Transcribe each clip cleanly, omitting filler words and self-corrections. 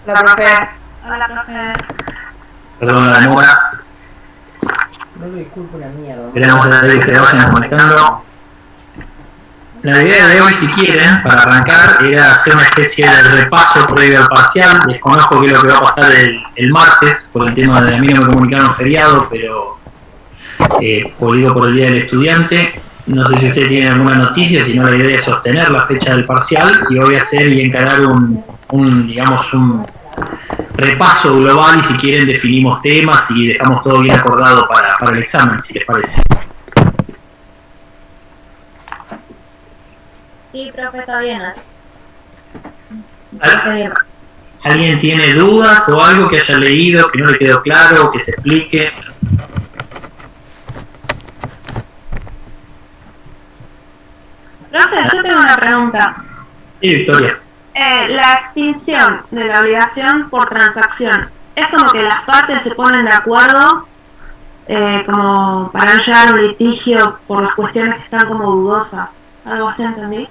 Hola, profe. Hola, profe. Perdón la demora. No le disculpo una mierda. Esperamos a que se vayan conectando. La idea de hoy, si quieren, para arrancar, era hacer una especie de repaso previo al parcial. Desconozco qué es lo que va a pasar el martes, por el tema de a mí no me comunicaron feriado, pero por el Día del Estudiante. No sé si ustedes tienen alguna noticia, si no la idea es sostener la fecha del parcial y voy a hacer y encarar un repaso global y si quieren definimos temas y dejamos todo bien acordado para el examen, si les parece. Sí, profe, está bien. ¿Alguien tiene dudas o algo que haya leído, que no le quedó claro, que se explique? Profe, yo tengo una pregunta. Sí, Victoria. La extinción de la obligación por transacción, ¿es como que las partes se ponen de acuerdo como para no llegar a un litigio por las cuestiones que están como dudosas? ¿Algo así entendí?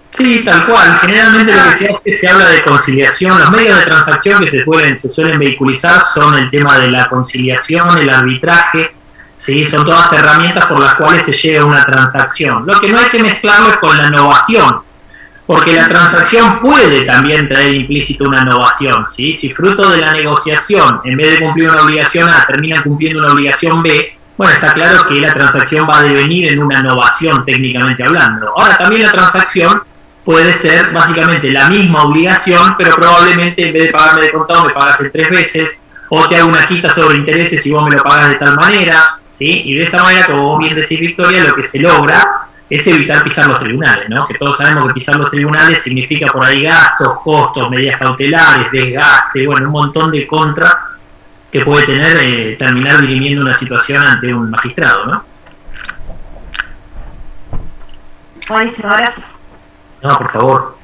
Sí, tal cual. Generalmente lo que se hace se habla de conciliación. Los medios de transacción que se suelen vehiculizar son el tema de la conciliación, el arbitraje. ¿Sí? Son todas herramientas por las cuales se llega a una transacción. Lo que no hay que mezclarlo es con la novación, porque la transacción puede también traer implícito una novación. ¿Sí? Si fruto de la negociación, en vez de cumplir una obligación A, terminan cumpliendo una obligación B, bueno, está claro que la transacción va a devenir en una novación técnicamente hablando. Ahora, también la transacción puede ser básicamente la misma obligación, pero probablemente en vez de pagarme de contado me pagas en 3 veces, o te hago una quita sobre intereses y vos me lo pagas de tal manera, ¿sí? Y de esa manera, como vos bien decís, Victoria, lo que se logra es evitar pisar los tribunales, ¿no? Que todos sabemos que pisar los tribunales significa por ahí gastos, costos, medidas cautelares, desgaste, bueno, un montón de contras que puede tener terminar dirimiendo una situación ante un magistrado, ¿no? Buenísimo, gracias. No, por favor.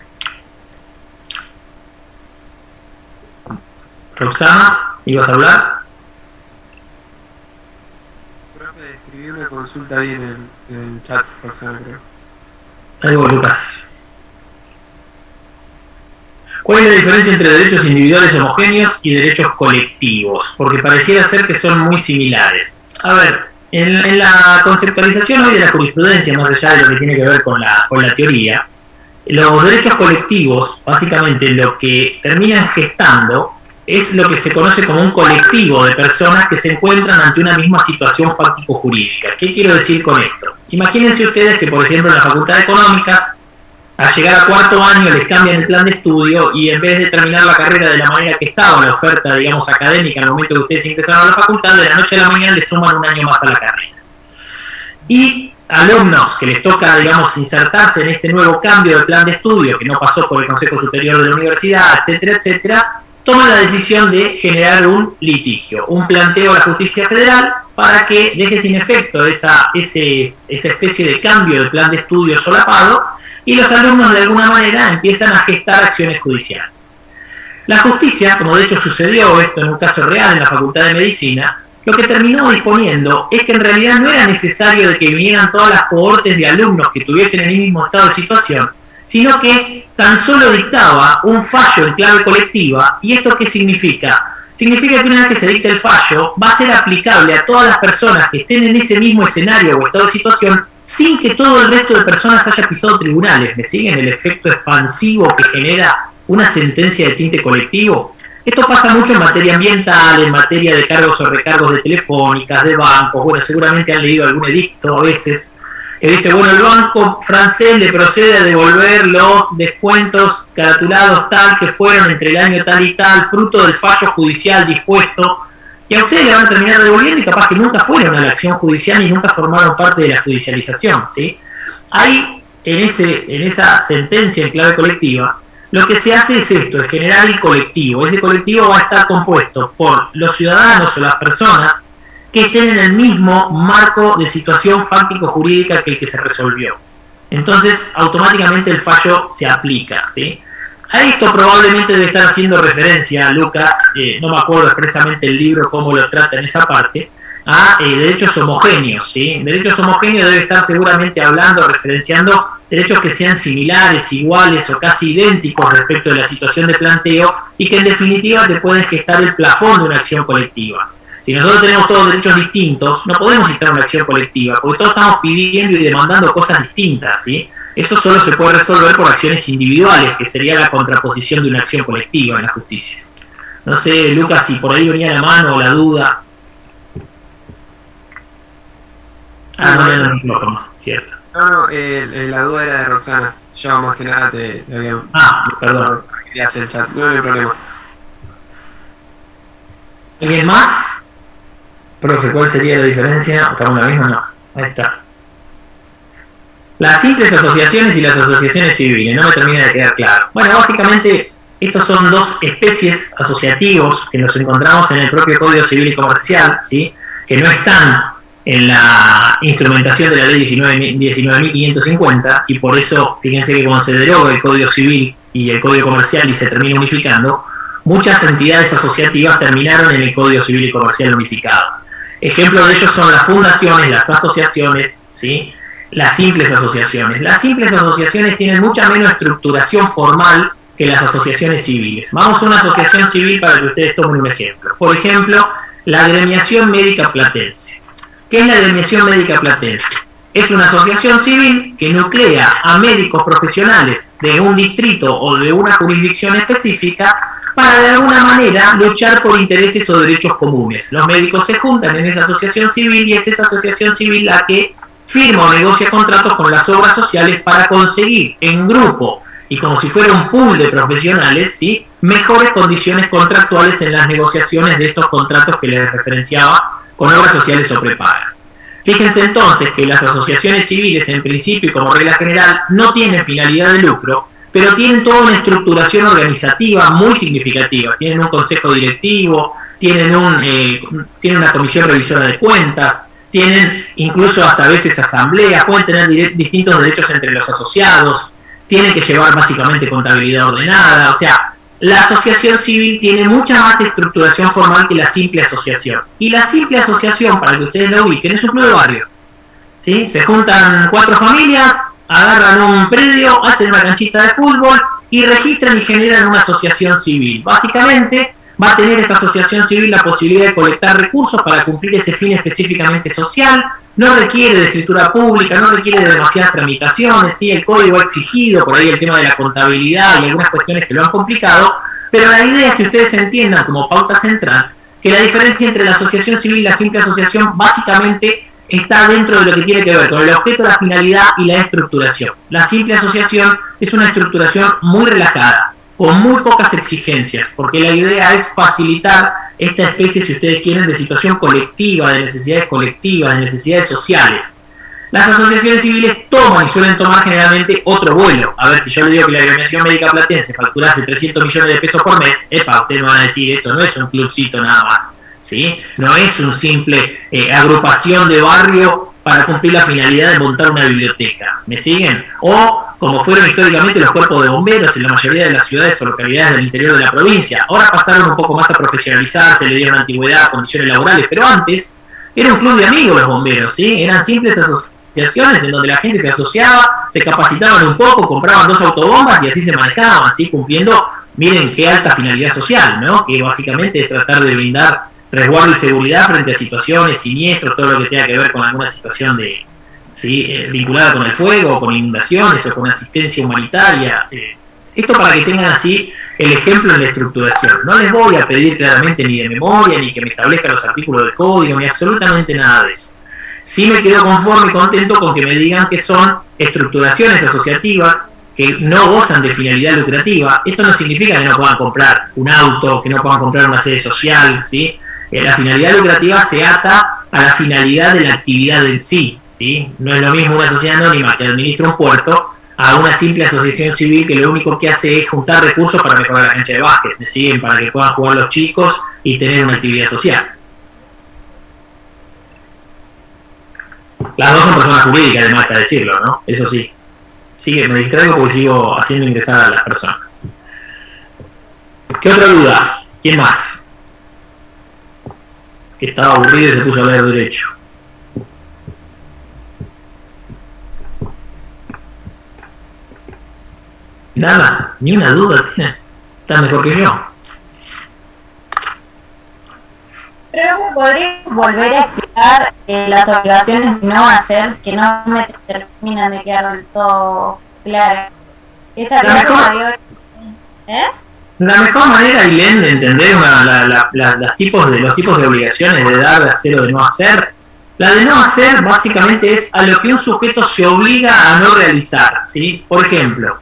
Roxana, ¿ibas a hablar? Profe, escribí una consulta ahí en el chat, Roxana, creo. Algo, Lucas. ¿Cuál es la diferencia entre derechos individuales homogéneos y derechos colectivos? Porque pareciera ser que son muy similares. A ver, en la conceptualización hoy de la jurisprudencia, más allá de lo que tiene que ver con la teoría, los derechos colectivos, básicamente lo que terminan gestando es lo que se conoce como un colectivo de personas que se encuentran ante una misma situación fáctico-jurídica. ¿Qué quiero decir con esto? Imagínense ustedes que, por ejemplo, en la Facultad de Económicas, al llegar a cuarto año les cambian el plan de estudio y en vez de terminar la carrera de la manera que estaba en la oferta, digamos, académica en el momento que ustedes ingresaron a la facultad, de la noche a la mañana les suman un año más a la carrera. Y alumnos que les toca, digamos, insertarse en este nuevo cambio de plan de estudio que no pasó por el Consejo Superior de la Universidad, etcétera, etcétera, toman la decisión de generar un litigio, un planteo a la Justicia Federal para que deje sin efecto esa especie de cambio de plan de estudio solapado y los alumnos de alguna manera empiezan a gestar acciones judiciales. La justicia, como de hecho sucedió esto en un caso real en la Facultad de Medicina, lo que terminó disponiendo es que en realidad no era necesario de que vinieran todas las cohortes de alumnos que estuviesen en el mismo estado de situación, sino que tan solo dictaba un fallo en clave colectiva. ¿Y esto qué significa? Significa que una vez que se dicte el fallo, va a ser aplicable a todas las personas que estén en ese mismo escenario o estado de situación sin que todo el resto de personas haya pisado tribunales. ¿Me siguen el efecto expansivo que genera una sentencia de tinte colectivo? Esto pasa mucho en materia ambiental, en materia de cargos o recargos de telefónicas, de bancos. Bueno, seguramente han leído algún edicto a veces que dice, bueno, el banco francés le procede a devolver los descuentos caratulados tal que fueron entre el año tal y tal, fruto del fallo judicial dispuesto, y a ustedes le van a terminar devolviendo y capaz que nunca fueron a la acción judicial y nunca formaron parte de la judicialización, ¿sí? Ahí, en esa sentencia en clave colectiva, lo que se hace es esto, es generar el colectivo. Ese colectivo va a estar compuesto por los ciudadanos o las personas que estén en el mismo marco de situación fáctico-jurídica que el que se resolvió. Entonces, automáticamente el fallo se aplica, ¿sí? A esto probablemente debe estar haciendo referencia Lucas, no me acuerdo expresamente el libro cómo lo trata en esa parte, a derechos homogéneos, ¿sí? Derechos homogéneos debe estar seguramente hablando, referenciando derechos que sean similares, iguales o casi idénticos respecto de la situación de planteo y que en definitiva te pueden gestar el plafón de una acción colectiva. Si nosotros tenemos todos derechos distintos, no podemos instar una acción colectiva, porque todos estamos pidiendo y demandando cosas distintas, ¿sí? Eso solo se puede resolver por acciones individuales, que sería la contraposición de una acción colectiva en la justicia. No sé, Lucas, si por ahí venía la mano o la duda. No era el micrófono, cierto. No, la duda era de Roxana. Yo más que nada te había... Perdón. Quería hacer el chat, no hay problema. ¿Alguien más? Profe, ¿cuál sería la diferencia? ¿Estamos en la misma? No. Ahí está. Las simples asociaciones y las asociaciones civiles, no me termina de quedar claro. Bueno, básicamente estos son dos especies asociativos que nos encontramos en el propio Código Civil y Comercial, ¿sí? Que no están en la instrumentación de la ley 19.550 y por eso, fíjense que cuando se deroga el Código Civil y el Código Comercial y se termina unificando, muchas entidades asociativas terminaron en el Código Civil y Comercial unificado. Ejemplos de ellos son las fundaciones, las asociaciones, ¿sí? Las simples asociaciones. Las simples asociaciones tienen mucha menos estructuración formal que las asociaciones civiles. Vamos a una asociación civil para que ustedes tomen un ejemplo. Por ejemplo, la Agremiación Médica Platense. ¿Qué es la Agremiación Médica Platense? Es una asociación civil que nuclea a médicos profesionales de un distrito o de una jurisdicción específica para de alguna manera luchar por intereses o derechos comunes. Los médicos se juntan en esa asociación civil y es esa asociación civil la que firma o negocia contratos con las obras sociales para conseguir en grupo y como si fuera un pool de profesionales, ¿sí?, mejores condiciones contractuales en las negociaciones de estos contratos que les referenciaba con obras sociales o prepagas. Fíjense entonces que las asociaciones civiles en principio y como regla general no tienen finalidad de lucro, pero tienen toda una estructuración organizativa muy significativa. Tienen un consejo directivo, tienen una comisión revisora de cuentas, tienen incluso hasta a veces asambleas, pueden tener distintos derechos entre los asociados, tienen que llevar básicamente contabilidad ordenada, o sea, la asociación civil tiene mucha más estructuración formal que la simple asociación. Y la simple asociación, para que ustedes la ubiquen, es un club de barrio, ¿sí? Se juntan 4 familias, agarran un predio, hacen una canchita de fútbol y registran y generan una asociación civil. Básicamente va a tener esta asociación civil la posibilidad de colectar recursos para cumplir ese fin específicamente social, no requiere de escritura pública, no requiere de demasiadas tramitaciones, ¿sí? El código ha exigido por ahí el tema de la contabilidad y algunas cuestiones que lo han complicado, pero la idea es que ustedes entiendan como pauta central que la diferencia entre la asociación civil y la simple asociación básicamente está dentro de lo que tiene que ver con el objeto, la finalidad y la estructuración. La simple asociación es una estructuración muy relajada, con muy pocas exigencias, porque la idea es facilitar esta especie, si ustedes quieren, de situación colectiva, de necesidades colectivas, de necesidades sociales. Las asociaciones civiles toman y suelen tomar generalmente otro vuelo. A ver, si yo le digo que la Agremiación Médica Platense facturase 300 millones de pesos por mes, ustedes me van a decir, esto no es un clubcito nada más, ¿sí? No es un simple agrupación de barrio para cumplir la finalidad de montar una biblioteca. ¿Me siguen? O como fueron históricamente los cuerpos de bomberos en la mayoría de las ciudades o localidades del interior de la provincia. Ahora pasaron un poco más a profesionalizarse, le dieron antigüedad, condiciones laborales, pero antes era un club de amigos los bomberos, ¿sí? Eran simples asociaciones en donde la gente se asociaba, se capacitaban un poco, compraban 2 autobombas y así se manejaban, ¿sí? Cumpliendo, miren qué alta finalidad social, ¿no? Que básicamente es tratar de brindar resguardo y seguridad frente a situaciones, siniestros, todo lo que tenga que ver con alguna situación de, ¿sí? Vinculada con el fuego, con inundaciones o con asistencia humanitaria. Esto para que tengan así el ejemplo en la estructuración. No les voy a pedir claramente ni de memoria, ni que me establezcan los artículos del código, ni absolutamente nada de eso. Sí me quedo conforme y contento con que me digan que son estructuraciones asociativas que no gozan de finalidad lucrativa. Esto no significa que no puedan comprar un auto, que no puedan comprar una sede social, ¿sí? La finalidad lucrativa se ata a la finalidad de la actividad en sí, ¿sí? No es lo mismo una sociedad anónima que administra un puerto a una simple asociación civil que lo único que hace es juntar recursos para mejorar la cancha de básquet, ¿me siguen? Para que puedan jugar los chicos y tener una actividad social. Las dos son personas jurídicas, además de decirlo, ¿no? Eso sí. Sigue, me distraigo porque sigo haciendo ingresar a las personas. ¿Qué otra duda? ¿Quién más? que estaba aburrido y se puso a leer derecho. Nada, ni una duda tiene. Está mejor que yo. Pero me podrías volver a explicar las obligaciones de no hacer, que no me terminan de quedar del todo claras. Esa clase la dio... La mejor manera, Ailén, de entender los tipos de obligaciones de dar, de hacer o de no hacer, la de no hacer básicamente es a lo que un sujeto se obliga a no realizar, ¿sí? Por ejemplo,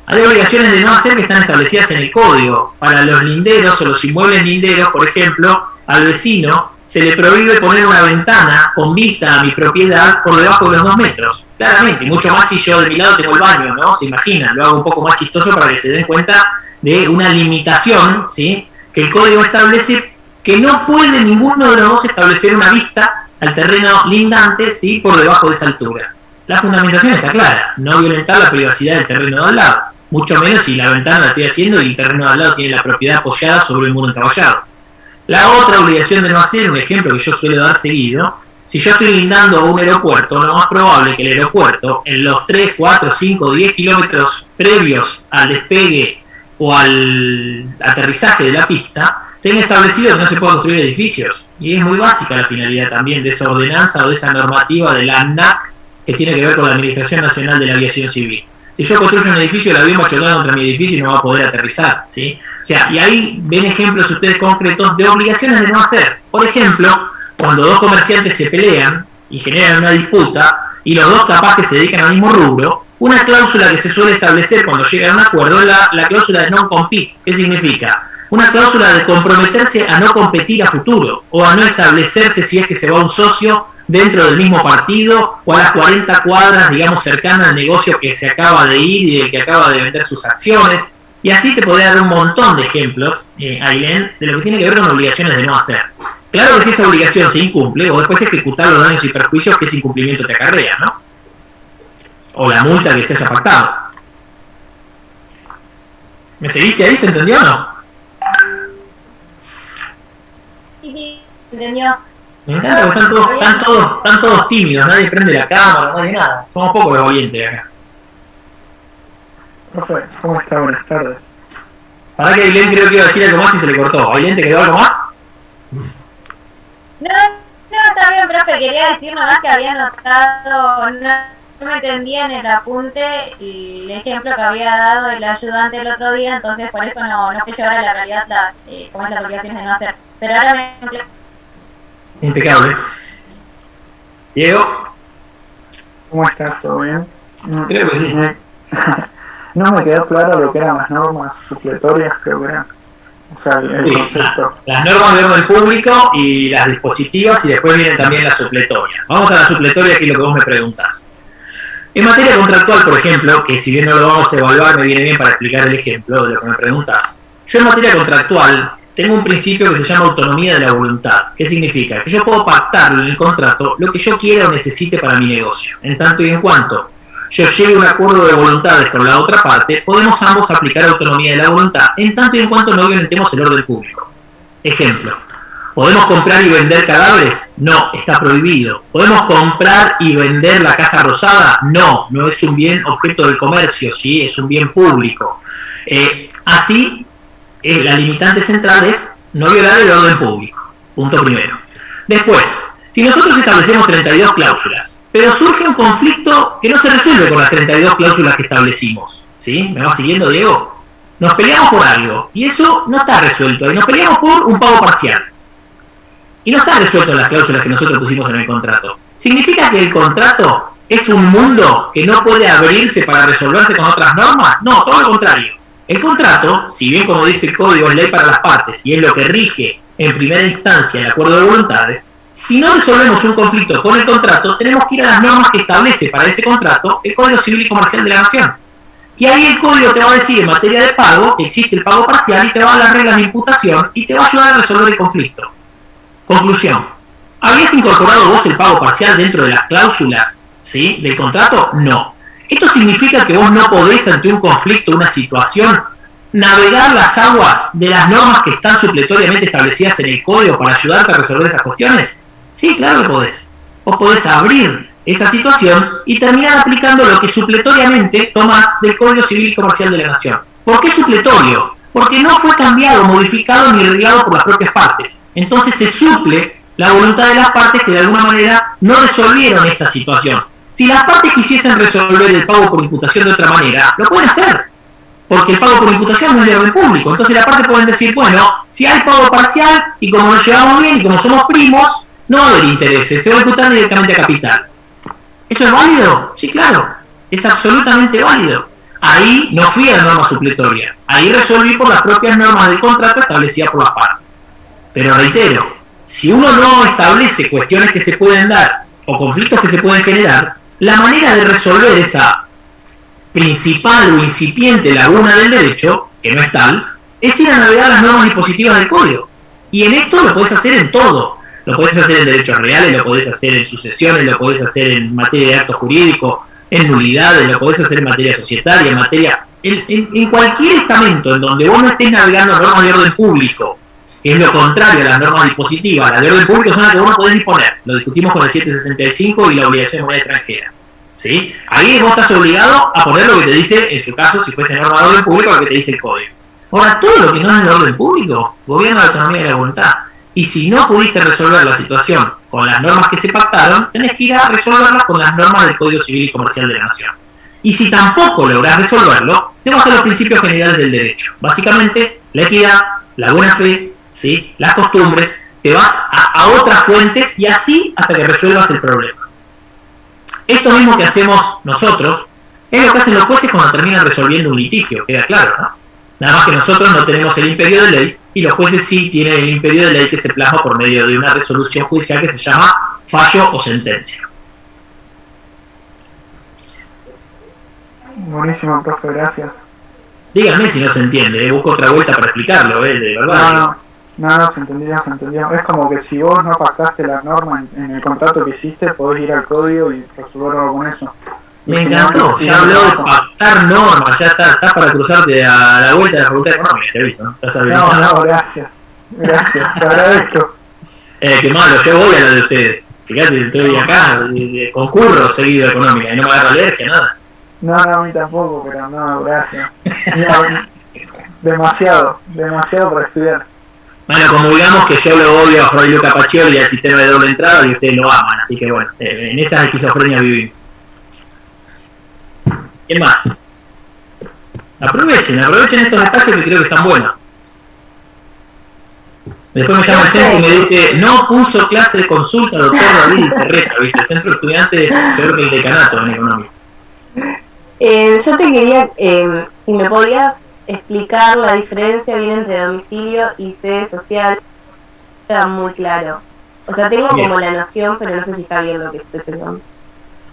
hay obligaciones de no hacer que están establecidas en el código. Para los linderos o los inmuebles linderos, por ejemplo, al vecino se le prohíbe poner una ventana con vista a mi propiedad por debajo de los 2 metros. Claramente, mucho más si yo de mi lado tengo el baño, ¿no? Se imaginan, lo hago un poco más chistoso para que se den cuenta de una limitación, ¿sí? Que el código establece que no puede ninguno de los dos establecer una vista al terreno lindante, ¿sí? Por debajo de esa altura. La fundamentación está clara, no violentar la privacidad del terreno de al lado, mucho menos si la ventana la estoy haciendo y el terreno de al lado tiene la propiedad apoyada sobre el muro encaballado. La otra obligación de no hacer, un ejemplo que yo suelo dar seguido, si yo estoy lindando un aeropuerto, lo más probable es que el aeropuerto, en los 3, 4, 5, 10 kilómetros previos al despegue o al aterrizaje de la pista, tenga establecido que no se puede construir edificios. Y es muy básica la finalidad también de esa ordenanza o de esa normativa de la ANAC que tiene que ver con la Administración Nacional de la Aviación Civil. Si yo construyo un edificio, el avión va a chocar contra mi edificio y no va a poder aterrizar, ¿sí? O sea, y ahí ven ejemplos ustedes concretos de obligaciones de no hacer. Por ejemplo, cuando dos comerciantes se pelean y generan una disputa, y los dos capaz que se dedican al mismo rubro, una cláusula que se suele establecer cuando llegan a un acuerdo es la cláusula de non-compete. ¿Qué significa? Una cláusula de comprometerse a no competir a futuro, o a no establecerse si es que se va un socio dentro del mismo partido o a las 40 cuadras, digamos, cercanas al negocio que se acaba de ir y del que acaba de vender sus acciones. Y así te podría dar un montón de ejemplos, Ailén, de lo que tiene que ver con obligaciones de no hacer. Claro que si esa obligación se incumple, o después ejecutar los daños y perjuicios que ese incumplimiento te acarrea, ¿no? O la multa que se haya pactado. ¿Me seguiste ahí? ¿Se entendió o no? Sí, entendió. Me encanta porque están todos tímidos, nadie prende la cámara, nadie nada. Somos pocos los valientes acá. Profe, ¿cómo está? Buenas tardes. Para que Ailén creo que iba a decir algo más y se le cortó. ¿Ailén, te quedó algo más? No, está bien, profe, quería decir nomás que había notado, no me entendía en el apunte el ejemplo que había dado el ayudante el otro día, entonces por eso no fui llevar a la realidad las obligaciones de no hacer. Pero ahora me... Impecable. Diego. ¿Cómo estás? ¿Todo bien? Creo que sí. No me quedó claro lo que eran las normas supletorias, creo que eran. O sea, el Sí, concepto. las normas de orden público y las dispositivas, y después vienen también las supletorias. Vamos a las supletorias, que es lo que vos me preguntás. En materia contractual, por ejemplo, que si bien no lo vamos a evaluar, me viene bien para explicar el ejemplo de lo que me preguntás. Yo en materia contractual tengo un principio que se llama autonomía de la voluntad. ¿Qué significa? Que yo puedo pactar en el contrato lo que yo quiera o necesite para mi negocio. En tanto y en cuanto yo llegue a un acuerdo de voluntades con la otra parte, podemos ambos aplicar autonomía de la voluntad, en tanto y en cuanto no violentemos el orden público. Ejemplo, ¿podemos comprar y vender cadáveres? No, está prohibido. ¿Podemos comprar y vender la Casa Rosada? No, no es un bien objeto del comercio, ¿sí? Es un bien público. Así, la limitante central es no violar el orden público. Punto primero. Después, si nosotros establecemos 32 cláusulas, pero surge un conflicto que no se resuelve con las 32 cláusulas que establecimos, ¿sí? ¿Me va siguiendo, Diego? Nos peleamos por algo, y eso no está resuelto, y nos peleamos por un pago parcial. Y no está resuelto en las cláusulas que nosotros pusimos en el contrato. ¿Significa que el contrato es un mundo que no puede abrirse para resolverse con otras normas? No, todo lo contrario. El contrato, si bien como dice el código es ley para las partes y es lo que rige en primera instancia el acuerdo de voluntades, si no resolvemos un conflicto con el contrato, tenemos que ir a las normas que establece para ese contrato el Código Civil y Comercial de la Nación. Y ahí el código te va a decir en materia de pago que existe el pago parcial y te va a dar las reglas de imputación y te va a ayudar a resolver el conflicto. Conclusión. ¿Habías incorporado vos el pago parcial dentro de las cláusulas, ¿sí?, del contrato? No. ¿Esto significa que vos no podés ante un conflicto, una situación, navegar las aguas de las normas que están supletoriamente establecidas en el código para ayudarte a resolver esas cuestiones? Sí, claro que podés. Vos podés abrir esa situación y terminar aplicando lo que supletoriamente tomás del Código Civil y Comercial de la Nación. ¿Por qué supletorio? Porque no fue cambiado, modificado ni regulado por las propias partes. Entonces se suple la voluntad de las partes que de alguna manera no resolvieron esta situación. Si las partes quisiesen resolver el pago por imputación de otra manera, lo pueden hacer, porque el pago por imputación no es de orden público. Entonces las partes pueden decir, bueno, si hay pago parcial y como nos llevamos bien y como somos primos, no va a haber intereses, se va a imputar directamente a capital. ¿Eso es válido? Sí, claro, es absolutamente válido. Ahí no fui a la norma supletoria, ahí resolví por las propias normas del contrato establecidas por las partes. Pero reitero, si uno no establece cuestiones que se pueden dar o conflictos que se pueden generar, la manera de resolver esa principal o incipiente laguna del derecho, que no es tal, es ir a navegar las normas dispositivas del código. Y en esto lo podés hacer en todo. Lo podés hacer en derechos reales, lo podés hacer en sucesiones, lo podés hacer en materia de actos jurídicos, en nulidades, lo podés hacer en materia societaria, en materia... En cualquier estamento en donde vos no estés navegando normas de orden público, que es lo contrario a las normas dispositivas, las de orden público son las que vos no podés disponer. Lo discutimos con el 765 y la obligación de moneda extranjera. ¿Sí? Ahí vos estás obligado a poner lo que te dice, en su caso, si fuese norma de orden público, lo que te dice el código. Ahora, todo lo que no es de orden público, gobierno de la autonomía y la voluntad. Y si no pudiste resolver la situación con las normas que se pactaron, tenés que ir a resolverlas con las normas del Código Civil y Comercial de la Nación. Y si tampoco lográs resolverlo, te vas a los principios generales del derecho. Básicamente, la equidad, la buena fe, ¿sí? Las costumbres, te vas a otras fuentes y así hasta que resuelvas el problema. Esto mismo que hacemos nosotros es lo que hacen los jueces cuando terminan resolviendo un litigio, queda claro, ¿no? Nada más que nosotros no tenemos el imperio de ley y los jueces sí tienen el imperio de ley que se plasma por medio de una resolución judicial que se llama fallo o sentencia. Buenísimo, profe, gracias. Díganme si no se entiende, busco otra vuelta para explicarlo, de verdad. No, se entendió. Es como que si vos no pactaste la norma en el contrato que hiciste, podés ir al código y resolverlo con eso. Me encantó, ya habló de pactar normas, ya estás para cruzarte a la vuelta de la Facultad Económica, te aviso, ¿no? ¿Estás habilitado? No, gracias, te agradezco. Qué malo, yo voy a la de ustedes. Fíjate, estoy acá, concurro seguido de Económica y no me agarro alergia, nada. No, a mí tampoco, pero no, gracias. No, demasiado para estudiar. Bueno, como digamos que yo lo odio a Freud Luca Pacioli y al sistema de doble entrada y ustedes lo aman, así que bueno, en esa esquizofrenia vivimos. ¿Qué más? Aprovechen estos espacios que creo que están buenos. Después me llama el centro y me dice, no puso clase de consulta, doctor David Terreta, ¿viste? El centro de estudiantes es peor que el decanato en economía. Yo te quería, si me podías explicar la diferencia bien entre domicilio y sede social, está muy claro. O sea, tengo Bien. como la noción, pero no sé si está bien lo que estoy pensando.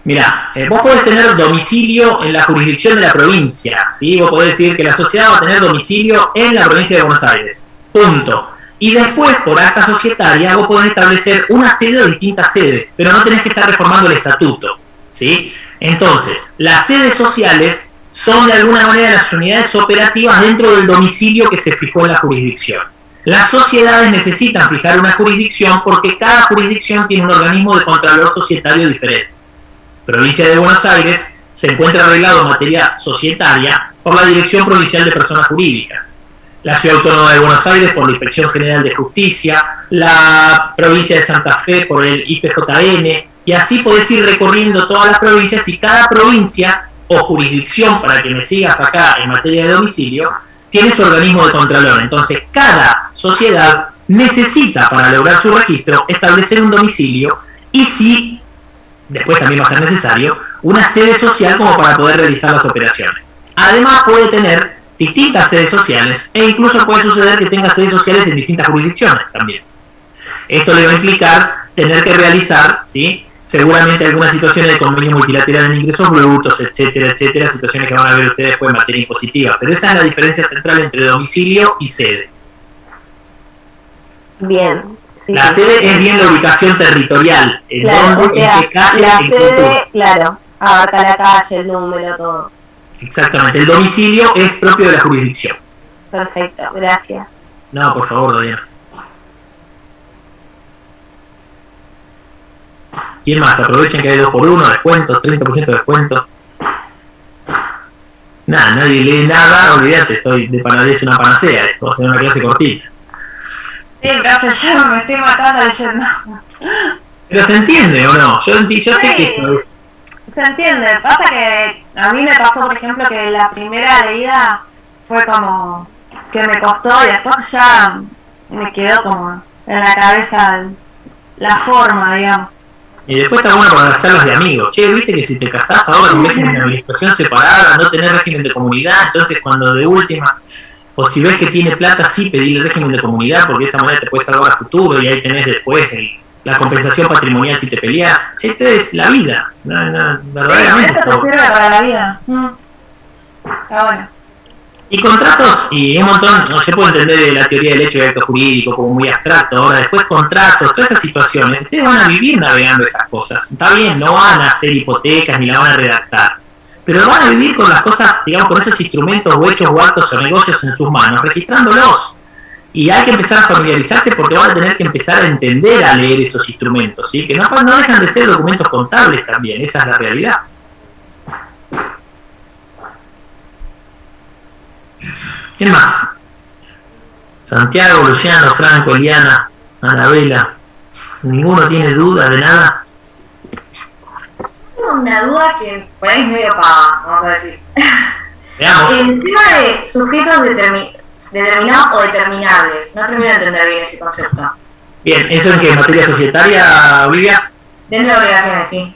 Mirá, vos podés tener domicilio en la jurisdicción de la provincia, ¿sí? Vos podés decir que la sociedad va a tener domicilio en la provincia de Buenos Aires, punto. Y después, por acta societaria, vos podés establecer una sede o distintas sedes, pero no tenés que estar reformando el estatuto, ¿sí? Entonces, las sedes sociales son de alguna manera las unidades operativas dentro del domicilio que se fijó en la jurisdicción. Las sociedades necesitan fijar una jurisdicción porque cada jurisdicción tiene un organismo de contralor societario diferente. Provincia de Buenos Aires se encuentra arreglado en materia societaria por la Dirección Provincial de Personas Jurídicas. La Ciudad Autónoma de Buenos Aires por la Inspección General de Justicia, la provincia de Santa Fe por el IPJN, y así podés ir recorriendo todas las provincias y cada provincia o jurisdicción, para que me sigas acá en materia de domicilio, tiene su organismo de contralor. Entonces, cada sociedad necesita, para lograr su registro, establecer un domicilio y si, después también va a ser necesario, una sede social como para poder realizar las operaciones. Además, puede tener distintas sedes sociales e incluso puede suceder que tenga sedes sociales en distintas jurisdicciones también. Esto le va a implicar tener que realizar, ¿sí?, seguramente algunas situaciones de convenio multilateral en ingresos brutos, etcétera, etcétera, situaciones que van a ver ustedes después en materia impositiva. Pero esa es la diferencia central entre domicilio y sede. Bien. Sí, La sede es bien la ubicación territorial, en claro, dónde, o sea, en qué calle, la en qué sede, turno. claro, abarca la calle, el número, todo. Exactamente, el domicilio es propio de la jurisdicción. Perfecto, gracias. No, por favor, Diana. ¿Quién más? Aprovechen que hay 2x1, descuentos, 30% de descuento. Nada, nadie lee nada, olvídate, estoy de panadería, es una panacea, esto va a ser una clase cortita. Sí, profe, yo me estoy matando leyendo. Pero se entiende o no, yo sé que... Se entiende, pasa que a mí me pasó, por ejemplo, que la primera leída fue como que me costó y después ya me quedó como en la cabeza la forma, digamos. Y después está bueno para las charlas de amigos. Che, viste que si te casás ahora con régimen de administración separada, no tenés régimen de comunidad, entonces cuando de última, o si ves que tiene plata, sí pedirle régimen de comunidad, porque de esa manera te puede salvar a futuro y ahí tenés después la compensación patrimonial si te peleás. Esta es la vida, verdaderamente. Esto te sirve para la vida. Está bueno. Y contratos, y un montón, no, yo puedo entender la teoría del hecho y acto jurídico como muy abstracto, ahora después contratos, todas esas situaciones, ustedes van a vivir navegando esas cosas, está bien, no van a hacer hipotecas ni la van a redactar, pero van a vivir con las cosas, digamos, con esos instrumentos o hechos o actos o negocios en sus manos, registrándolos, y hay que empezar a familiarizarse porque van a tener que empezar a entender a leer esos instrumentos, ¿sí? Que no dejan de ser documentos contables también, esa es la realidad. ¿Quién más? Santiago, Luciano, Franco, Eliana, Anabela. ¿Ninguno tiene duda de nada? Tengo una duda que por ahí es medio pava, vamos a decir. Veamos. El tema de sujetos determinados o determinables. No termino de entender bien ese concepto. Bien, ¿eso en qué? ¿Materia societaria, Olivia? Dentro de obligaciones, sí.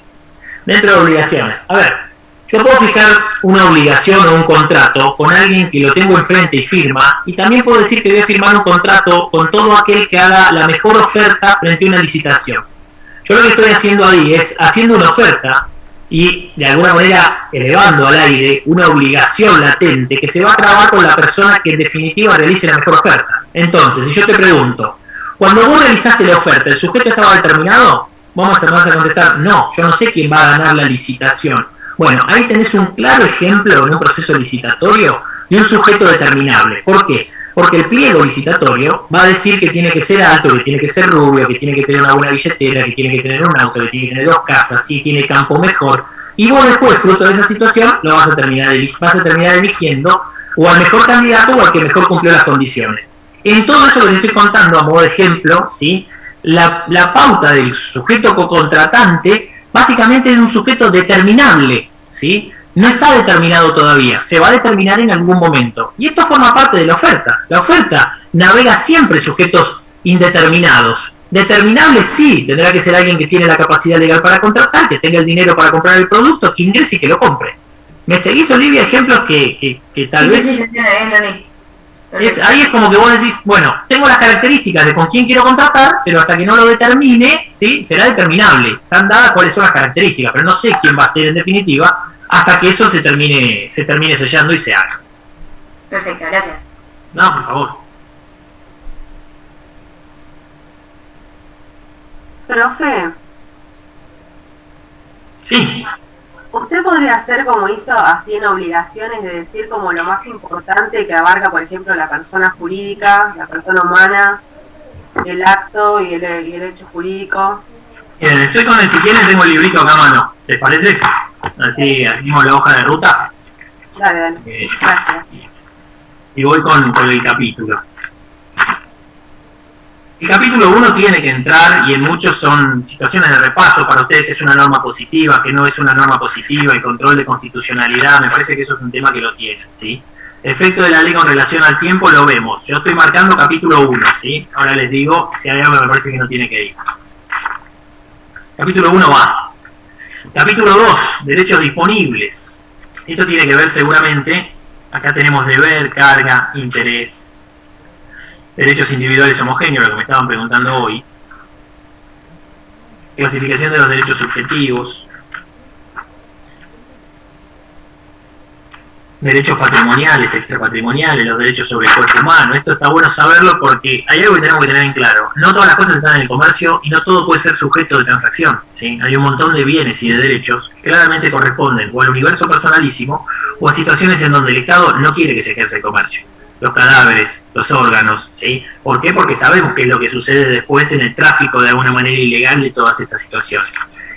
Dentro de obligaciones. A ver. Yo puedo fijar una obligación o un contrato con alguien que lo tengo enfrente y firma, y también puedo decir que voy a firmar un contrato con todo aquel que haga la mejor oferta frente a una licitación. Yo lo que estoy haciendo ahí es haciendo una oferta y de alguna manera elevando al aire una obligación latente que se va a trabajar con la persona que en definitiva realice la mejor oferta. Entonces, si yo te pregunto, cuando vos realizaste la oferta, ¿el sujeto estaba determinado? Vamos a contestar, no, yo no sé quién va a ganar la licitación. Bueno, ahí tenés un claro ejemplo en un proceso licitatorio de un sujeto determinable. ¿Por qué? Porque el pliego licitatorio va a decir que tiene que ser alto, que tiene que ser rubio, que tiene que tener una buena billetera, que tiene que tener un auto, que tiene que tener 2 casas, si tiene campo mejor. Y vos después, fruto de esa situación, lo vas a terminar eligiendo o al mejor candidato o al que mejor cumplió las condiciones. En todo eso que te estoy contando a modo de ejemplo, ¿sí? La pauta del sujeto cocontratante básicamente es un sujeto determinable, ¿sí? No está determinado todavía, se va a determinar en algún momento. Y esto forma parte de la oferta. La oferta navega siempre sujetos indeterminados. Determinables sí, tendrá que ser alguien que tiene la capacidad legal para contratar, que tenga el dinero para comprar el producto, que ingrese y que lo compre. ¿Me seguís, Olivia? Ejemplos que tal vez... Sí, entendí. Ahí es como que vos decís, bueno, tengo las características de con quién quiero contratar, pero hasta que no lo determine, ¿sí? Será determinable. Están dadas cuáles son las características, pero no sé quién va a ser en definitiva hasta que eso se termine sellando y se haga. Perfecto, gracias. No, por favor. Profe, Sí. ¿usted podría hacer como hizo así en obligaciones, de decir como lo más importante que abarca, por ejemplo, la persona jurídica, la persona humana, el acto y el hecho jurídico? Bien, estoy con el, si quieren tengo el librito acá a mano. ¿Les parece? Así hacemos la hoja de ruta. Dale, gracias. Y voy con el capítulo. El capítulo 1 tiene que entrar, y en muchos son situaciones de repaso para ustedes, que es una norma positiva, que no es una norma positiva, el control de constitucionalidad, me parece que eso es un tema que lo tienen, ¿sí? Efecto de la ley con relación al tiempo lo vemos. Yo estoy marcando capítulo 1, ¿sí? Ahora les digo si hay algo que me parece que no tiene que ir. Capítulo 1 va. Capítulo 2, derechos disponibles. Esto tiene que ver seguramente, acá tenemos deber, carga, interés. Derechos individuales homogéneos, lo que me estaban preguntando hoy. Clasificación de los derechos subjetivos. Derechos patrimoniales, extrapatrimoniales, los derechos sobre el cuerpo humano. Esto está bueno saberlo porque hay algo que tenemos que tener en claro. No todas las cosas están en el comercio y no todo puede ser sujeto de transacción, ¿sí? Hay un montón de bienes y de derechos que claramente corresponden o al universo personalísimo o a situaciones en donde el Estado no quiere que se ejerza el comercio. los cadáveres, los órganos, ¿sí? ¿Por qué? Porque sabemos qué es lo que sucede después en el tráfico de alguna manera ilegal de todas estas situaciones.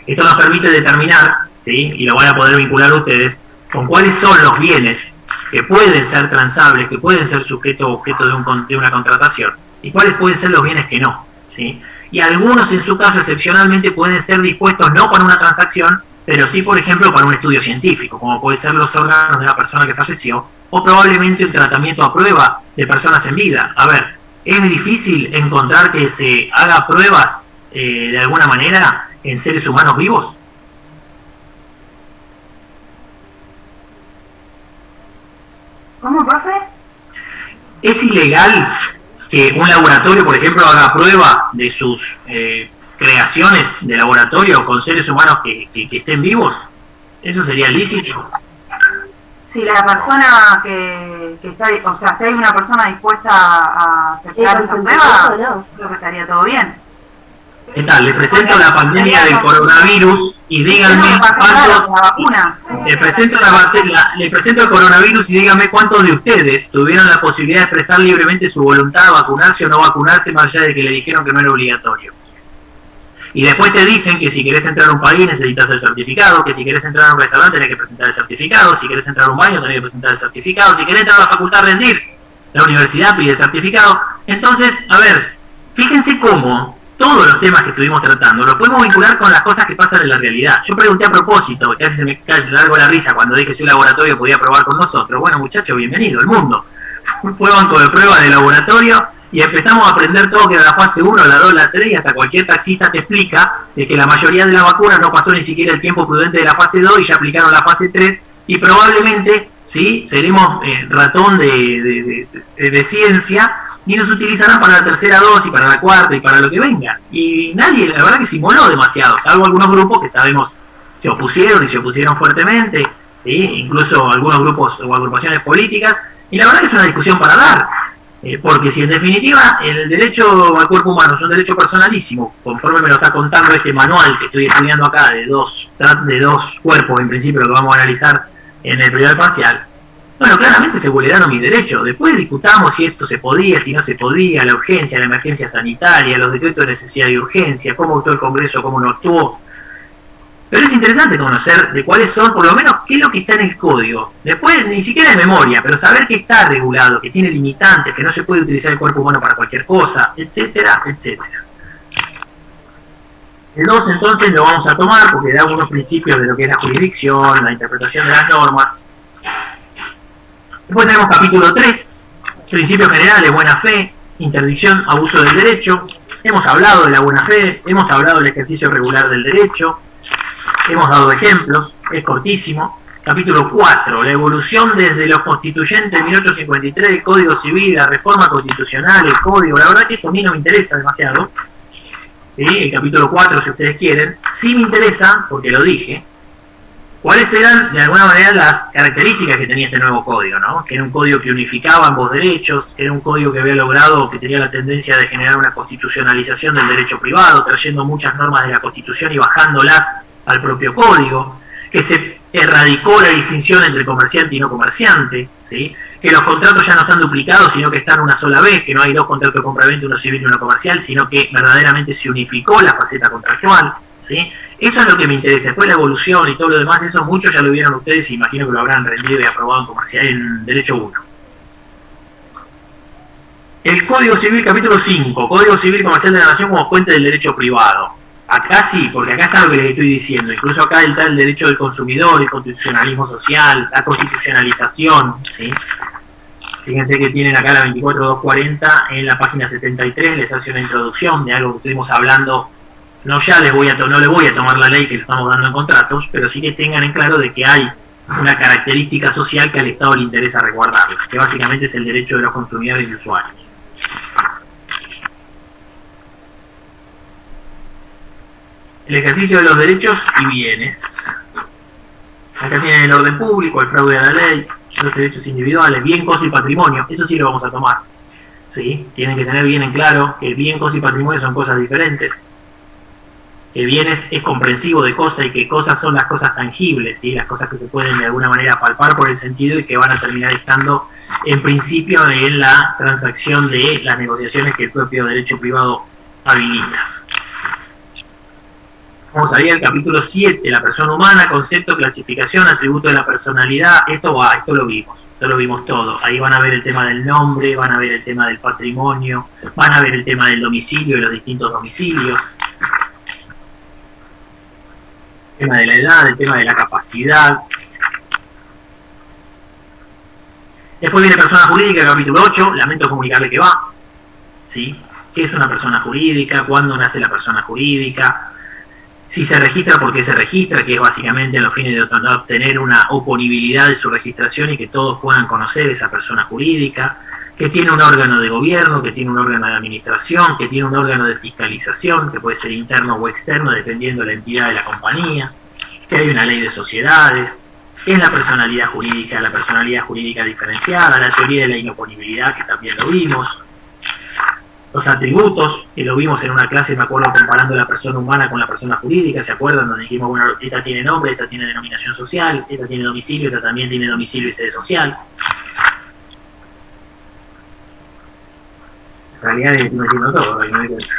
Esto nos permite determinar, ¿sí? Y lo van a poder vincular ustedes, con cuáles son los bienes que pueden ser transables, que pueden ser sujeto o objeto de una contratación, y cuáles pueden ser los bienes que no, ¿sí? Y algunos en su caso excepcionalmente pueden ser dispuestos no para una transacción, pero sí, por ejemplo, para un estudio científico, como puede ser los órganos de la persona que falleció, o probablemente un tratamiento a prueba de personas en vida. A ver, ¿es difícil encontrar que se haga pruebas de alguna manera en seres humanos vivos? ¿Cómo, profe? ¿Es ilegal que un laboratorio, por ejemplo, haga prueba de sus creaciones de laboratorio con seres humanos que estén vivos? ¿Eso sería lícito? Si la persona que está, o sea, si hay una persona dispuesta a aceptar esa prueba, creo que estaría todo bien. ¿Qué tal? Les presento la pandemia del coronavirus y díganme cuántos... Les presento el coronavirus y díganme cuántos de ustedes tuvieron la posibilidad de expresar libremente su voluntad de vacunarse o no vacunarse, más allá de que le dijeron que no era obligatorio. Y después te dicen que si querés entrar a un país necesitas el certificado, que si querés entrar a un restaurante tenés que presentar el certificado, si querés entrar a un baño tenés que presentar el certificado, si querés entrar a la facultad a rendir, la universidad pide el certificado. Entonces, a ver, fíjense cómo todos los temas que estuvimos tratando los podemos vincular con las cosas que pasan en la realidad. Yo pregunté a propósito, casi se me cae largo la risa cuando dije si un laboratorio podía probar con nosotros. Bueno, muchachos, bienvenido al mundo. Fue banco de prueba de laboratorio y empezamos a aprender todo que era la fase 1, la 2, la 3 y hasta cualquier taxista te explica de que la mayoría de las vacunas no pasó ni siquiera el tiempo prudente de la fase 2 y ya aplicaron la fase 3 y probablemente sí seremos ratón de ciencia y nos utilizarán para la tercera dosis, para la cuarta y para lo que venga. Y nadie, la verdad que se inmoló demasiado, salvo algunos grupos que sabemos se opusieron y se opusieron fuertemente, ¿sí? Incluso algunos grupos o agrupaciones políticas, y la verdad que es una discusión para dar. Porque si en definitiva el derecho al cuerpo humano es un derecho personalísimo, conforme me lo está contando este manual que estoy estudiando acá de dos cuerpos en principio lo que vamos a analizar en el periodo parcial, bueno, claramente se vulneraron mis derechos. Después discutamos si esto se podía, si no se podía, la urgencia, la emergencia sanitaria, los decretos de necesidad y urgencia, cómo actuó el Congreso, cómo no actuó. Pero es interesante conocer de cuáles son, por lo menos, qué es lo que está en el código. Después, ni siquiera de memoria, pero saber que está regulado, que tiene limitantes, que no se puede utilizar el cuerpo humano para cualquier cosa, etcétera, etcétera. El 2 entonces lo vamos a tomar porque da algunos principios de lo que es la jurisdicción, la interpretación de las normas. Después tenemos capítulo 3, principios generales, buena fe, interdicción, abuso del derecho. Hemos hablado de la buena fe, hemos hablado del ejercicio regular del derecho. Hemos dado ejemplos, es cortísimo. Capítulo 4, la evolución desde los constituyentes de 1853, el Código Civil, la reforma constitucional, el Código. La verdad que eso a mí no me interesa demasiado. ¿Sí? El capítulo 4, si ustedes quieren. Sí me interesa, porque lo dije, cuáles eran de alguna manera las características que tenía este nuevo código, ¿no? Que era un código que unificaba ambos derechos, que era un código que había logrado, que tenía la tendencia de generar una constitucionalización del derecho privado, trayendo muchas normas de la Constitución y bajándolas al propio código, que se erradicó la distinción entre comerciante y no comerciante, ¿sí? Que los contratos ya no están duplicados, sino que están una sola vez, que no hay dos contratos de compraventa, uno civil y uno comercial, sino que verdaderamente se unificó la faceta contractual, ¿sí? Eso es lo que me interesa. Después la evolución y todo lo demás, eso mucho ya lo vieron ustedes y imagino que lo habrán rendido y aprobado en comercial, en Derecho 1. El Código Civil, capítulo 5, Código Civil Comercial de la Nación como fuente del derecho privado. Acá sí, porque acá está lo que les estoy diciendo. Incluso acá está el derecho del consumidor, el constitucionalismo social, la constitucionalización, ¿sí? Fíjense que tienen acá la 24240 en la página 73, les hace una introducción de algo que estuvimos hablando. No les voy a tomar la ley que le estamos dando en contratos, pero sí que tengan en claro de que hay una característica social que al Estado le interesa resguardar, que básicamente es el derecho de los consumidores y usuarios. El ejercicio de los derechos y bienes. Acá tienen el orden público, el fraude a la ley, los derechos individuales, bien, cosa y patrimonio. Eso sí lo vamos a tomar. ¿Sí? Tienen que tener bien en claro que el bien, cosa y patrimonio son cosas diferentes. que bien es comprensivo de cosas y que cosas son las cosas tangibles, ¿sí? Las cosas que se pueden de alguna manera palpar por el sentido y que van a terminar estando en principio en la transacción de las negociaciones que el propio derecho privado habilita. Vamos a ver el capítulo 7, la persona humana, concepto, clasificación, atributo de la personalidad. Esto lo vimos todo. Ahí van a ver el tema del nombre, van a ver el tema del patrimonio, van a ver el tema del domicilio y los distintos domicilios. El tema de la edad, el tema de la capacidad. Después viene persona jurídica, capítulo 8, lamento comunicarle que va. ¿Sí? ¿Qué es una persona jurídica? ¿Cuándo nace la persona jurídica? Si se registra, ¿por qué se registra? Que es básicamente a los fines de obtener una oponibilidad de su registración y que todos puedan conocer esa persona jurídica, que tiene un órgano de gobierno, que tiene un órgano de administración, que tiene un órgano de fiscalización, que puede ser interno o externo, dependiendo de la entidad de la compañía, que hay una ley de sociedades, que es la personalidad jurídica diferenciada, la teoría de la inoponibilidad, que también lo vimos, los atributos, que lo vimos en una clase, me acuerdo, comparando la persona humana con la persona jurídica, ¿se acuerdan? Donde dijimos, bueno, esta tiene nombre, esta tiene denominación social, esta tiene domicilio, esta también tiene domicilio y sede social. En realidad estoy metiendo todo, para que me dé cuenta.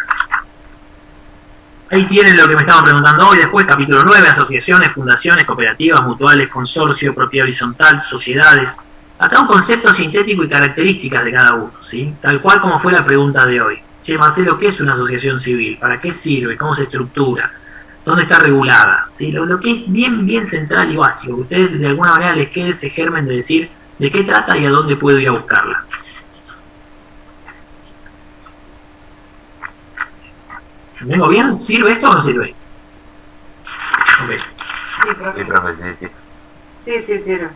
Ahí tienen lo que me estaban preguntando hoy. Después, capítulo 9, asociaciones, fundaciones, cooperativas, mutuales, consorcio, propiedad horizontal, sociedades. Acá un concepto sintético y características de cada uno, ¿sí? Tal cual como fue la pregunta de hoy. Che, Marcelo, ¿qué es una asociación civil? ¿Para qué sirve? ¿Cómo se estructura? ¿Dónde está regulada? ¿Sí? Lo que es bien central y básico, que ustedes de alguna manera les quede ese germen de decir de qué trata y a dónde puedo ir a buscarla. ¿Vengo bien? ¿Sirve esto o no sirve? Ok. Sí, profe, sí. Sí, sirve.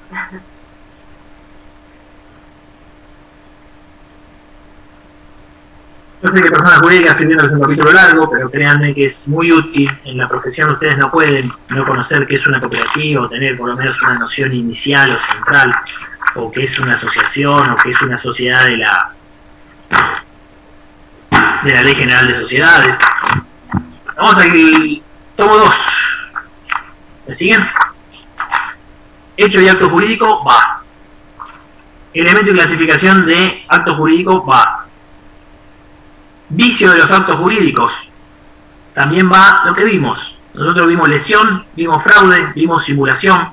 Yo sé que personas jurídicas estoy viendo que es un capítulo largo, pero créanme que es muy útil. En la profesión ustedes no pueden no conocer qué es una cooperativa o tener por lo menos una noción inicial o central, o qué es una asociación o qué es una sociedad de la Ley General de Sociedades. Vamos al tomo 2. ¿Me siguen? Hecho y acto jurídico, va. Elemento y clasificación de acto jurídico, va. Vicio de los actos jurídicos, también va lo que vimos. Nosotros vimos lesión, vimos fraude, vimos simulación,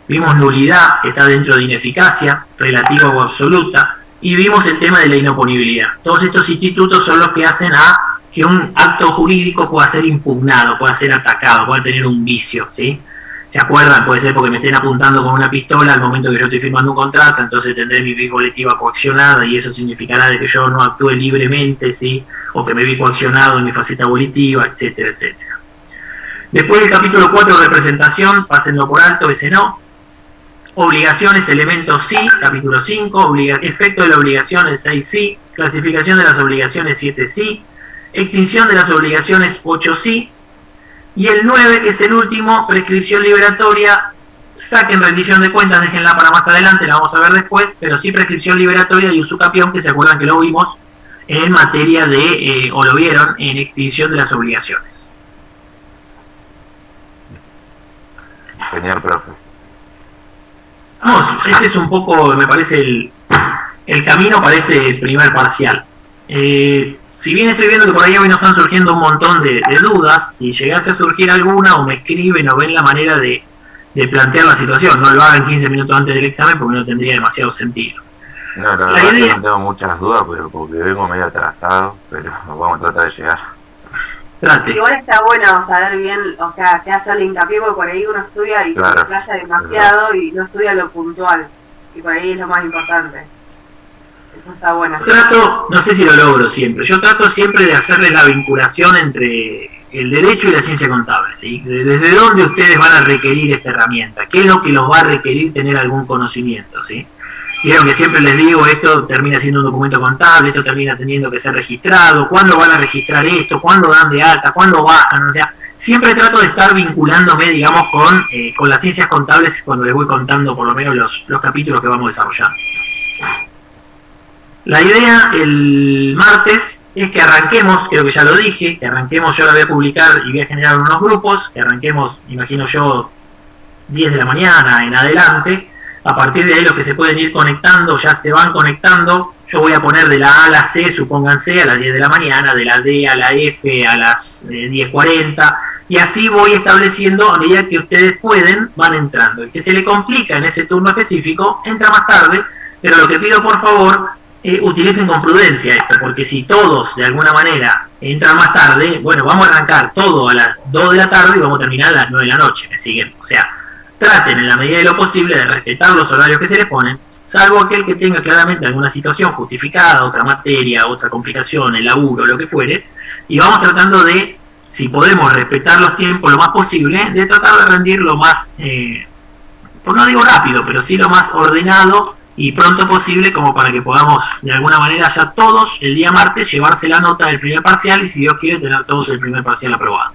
vimos nulidad, que está dentro de ineficacia, relativa o absoluta, y vimos el tema de la inoponibilidad. Todos estos institutos son los que hacen a que un acto jurídico pueda ser impugnado, pueda ser atacado, pueda tener un vicio, ¿sí? ¿Se acuerdan? Puede ser porque me estén apuntando con una pistola al momento que yo estoy firmando un contrato, entonces tendré mi vi colectiva coaccionada y eso significará de que yo no actúe libremente, ¿sí? O que me vi coaccionado en mi faceta volitiva, etcétera, etcétera. Después del capítulo 4, representación, pásenlo por alto, ese no. Obligaciones, elementos sí, capítulo 5, efecto de la obligación, el 6 sí, clasificación de las obligaciones, 7 sí, extinción de las obligaciones, 8 sí, y el 9, que es el último, prescripción liberatoria, saquen rendición de cuentas, déjenla para más adelante, la vamos a ver después, pero sí prescripción liberatoria y usucapión, que se acuerdan que lo vimos en materia de, o lo vieron, en extinción de las obligaciones. Genial, profe. Vamos, ese es un poco, me parece, el camino para este primer parcial. Si bien estoy viendo que por ahí hoy nos están surgiendo un montón de dudas, si llegase a surgir alguna o me escriben o ven la manera de plantear la situación, no lo hagan 15 minutos antes del examen porque no tendría demasiado sentido. No, la verdad es que no tengo muchas dudas, pero porque vengo medio atrasado, pero vamos a tratar de llegar. Trate. Igual está bueno saber bien, o sea, que hacerle hincapié porque por ahí uno estudia y claro, se playa demasiado y no estudia lo puntual, y por ahí es lo más importante. Eso está bueno. Trato, no sé si lo logro siempre, yo trato siempre de hacerle la vinculación entre el derecho y la ciencia contable, ¿sí? Desde dónde ustedes van a requerir esta herramienta, qué es lo que los va a requerir tener algún conocimiento, ¿sí? Vieron que siempre les digo, esto termina siendo un documento contable, esto termina teniendo que ser registrado, ¿cuándo van a registrar esto? ¿Cuándo dan de alta? ¿Cuándo bajan? O sea, siempre trato de estar vinculándome, digamos, con las ciencias contables cuando les voy contando por lo menos los capítulos que vamos desarrollando. La idea el martes es que arranquemos, creo que ya lo dije, que arranquemos, yo ahora voy a publicar y voy a generar unos grupos, que arranquemos, imagino yo, 10 de la mañana en adelante. A partir de ahí los que se pueden ir conectando ya se van conectando. Yo voy a poner de la A a la C, supónganse, a las 10 de la mañana, de la D a la F a las 10:40, y así voy estableciendo a medida que ustedes pueden, van entrando. El que se le complica en ese turno específico entra más tarde, pero lo que pido por favor, utilicen con prudencia esto, porque si todos de alguna manera entran más tarde, bueno, vamos a arrancar todo a las 2 de la tarde y vamos a terminar a las 9 de la noche, ¿me siguen? O sea, traten en la medida de lo posible de respetar los horarios que se les ponen, salvo aquel que tenga claramente alguna situación justificada, otra materia, otra complicación, el laburo, lo que fuere, y vamos tratando de, si podemos respetar los tiempos lo más posible, de tratar de rendir lo más, pues no digo rápido, pero sí lo más ordenado y pronto posible, como para que podamos de alguna manera ya todos el día martes llevarse la nota del primer parcial y si Dios quiere tener todos el primer parcial aprobado.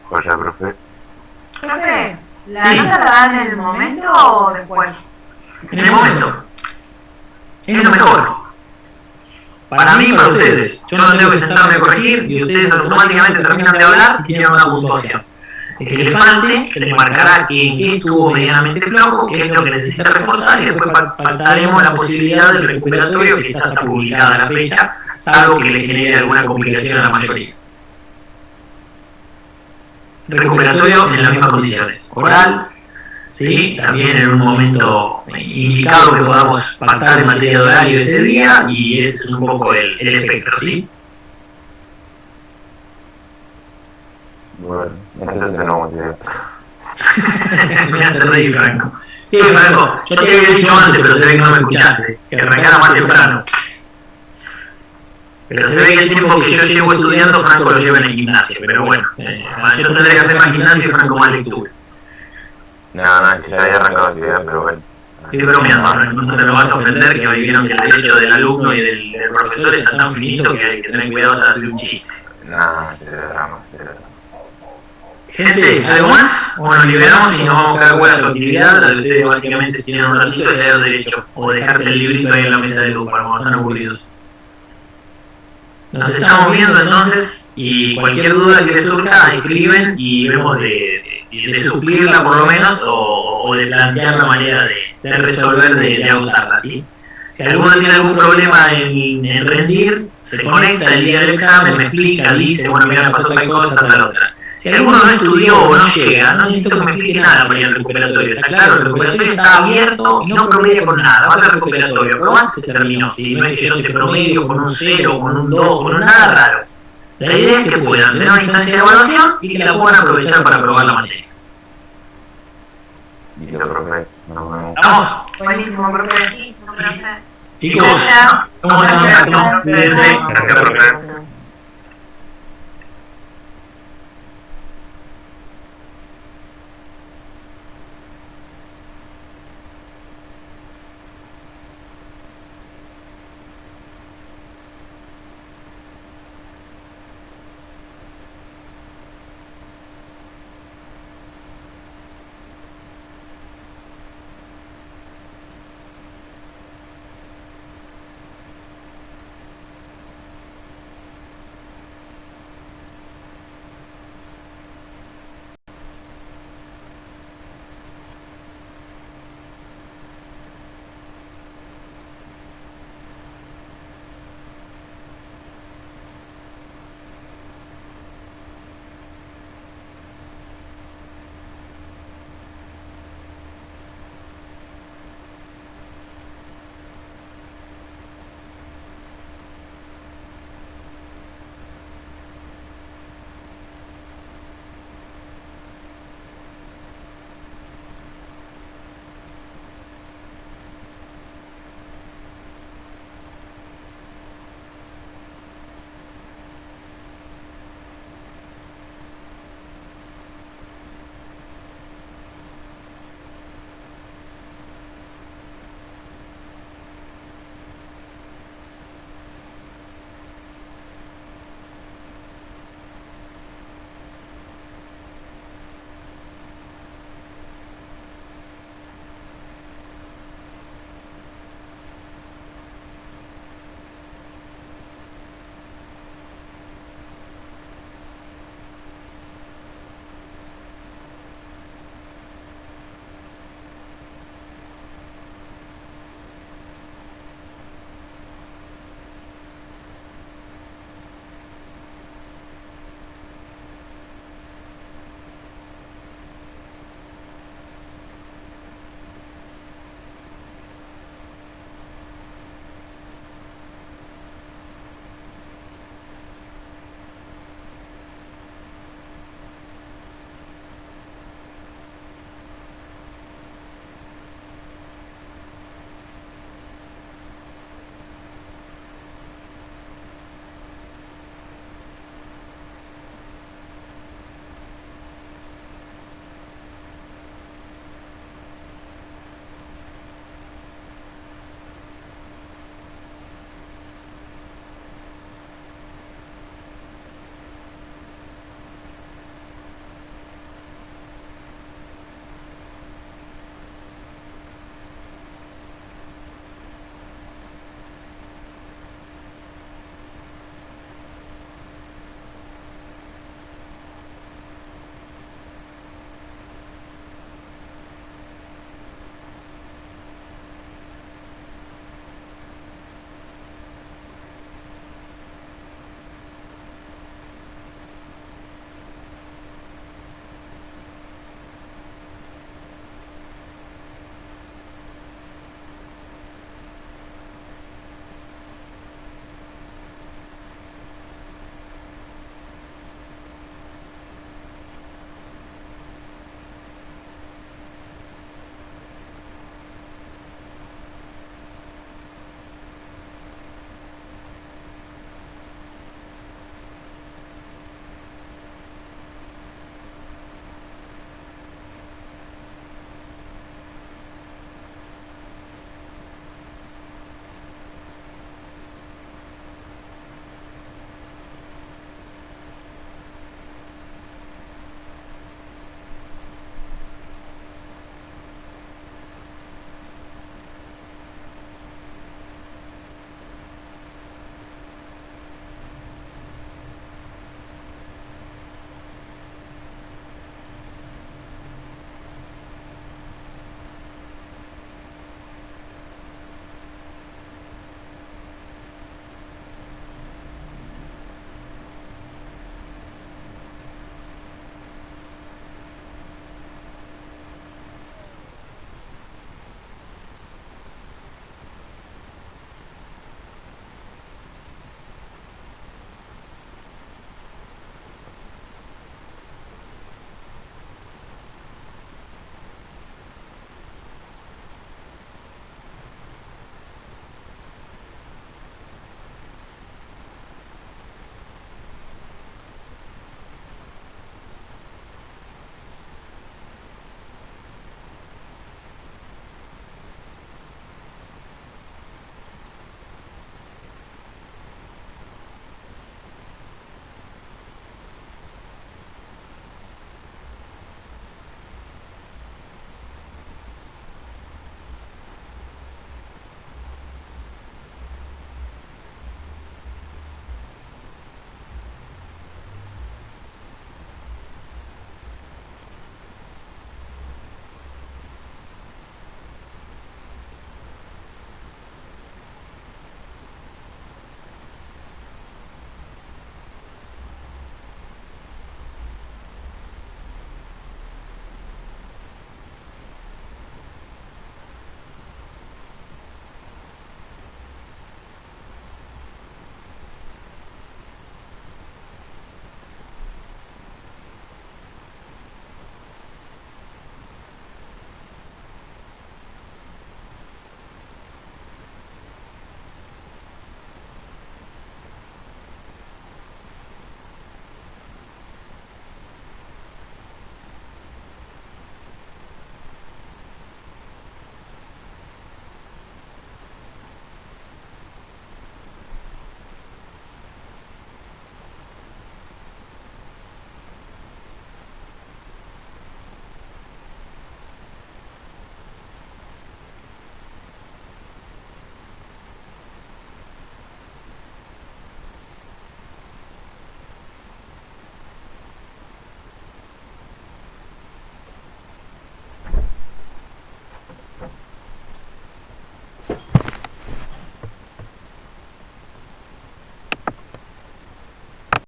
Joya, profe. Profe, ¿la nota la dan en el momento o después? En el momento. Es lo mejor. Para mí y para ustedes. Yo no tengo que sentarme a corregir y ustedes automáticamente terminan de hablar y tienen una puntuación. El que le falte se le marcará que estuvo medianamente flojo, que es lo que necesita reforzar, y después pactaremos la posibilidad del recuperatorio, que está hasta publicada la fecha, salvo que le genere alguna complicación a la mayoría. Recuperatorio en las mismas condiciones. Oral, ¿sí? También en un momento indicado que podamos pactar en materia de horario ese día, y ese es un poco el espectro, ¿sí? Bueno, entonces no vamos a tirar. Me hace reír, Franco. Sí, Franco, yo te había dicho antes, pero se ve que no me escuchaste, que arrancara más temprano. Pero se ve que el tiempo que yo llevo estudiando, Franco lo lleva en el gimnasio, pero bueno, yo tendré que hacer más gimnasio y Franco más lectura. No, que ya había arrancado la actividad, pero bueno. Estoy bromeando, Franco, no te lo vas a ofender, que hoy vieron que el derecho del alumno y del profesor está tan finito que hay que tener cuidado de hacer un chiste. No, se drama. Gente, ¿algo más? O nos liberamos y nos vamos a quedar buena su actividad, la de ustedes básicamente si tienen un ratito de leer derecho, o dejarse el librito ahí en la mesa de luz para cuando están aburridos. Nos estamos viendo entonces, y cualquier duda que les surja, escriben y vemos de suplirla por lo menos, o de plantear una manera de resolver, de agotarla, ¿sí? Si alguno tiene algún problema en rendir, se conecta el día del examen, me explica, dice, bueno, mira, me pasó tal cosa, tal otra. Si alguno no estudió o no llega, no necesito que me explique nada para ir al recuperatorio. Está claro, el recuperatorio está abierto y no promedia con nada. Va a ser recuperatorio, pero antes se terminó. Si no es que yo te promedio con un 0, con un 2, con nada raro. La idea es que puedan tener una instancia de evaluación y que la puedan aprovechar para aprobar la materia. Y lo profe, nos vemos. ¡Vamos! Buenísimo, profe. Chicos, vamos a ver. Cuídense. Gracias, profe.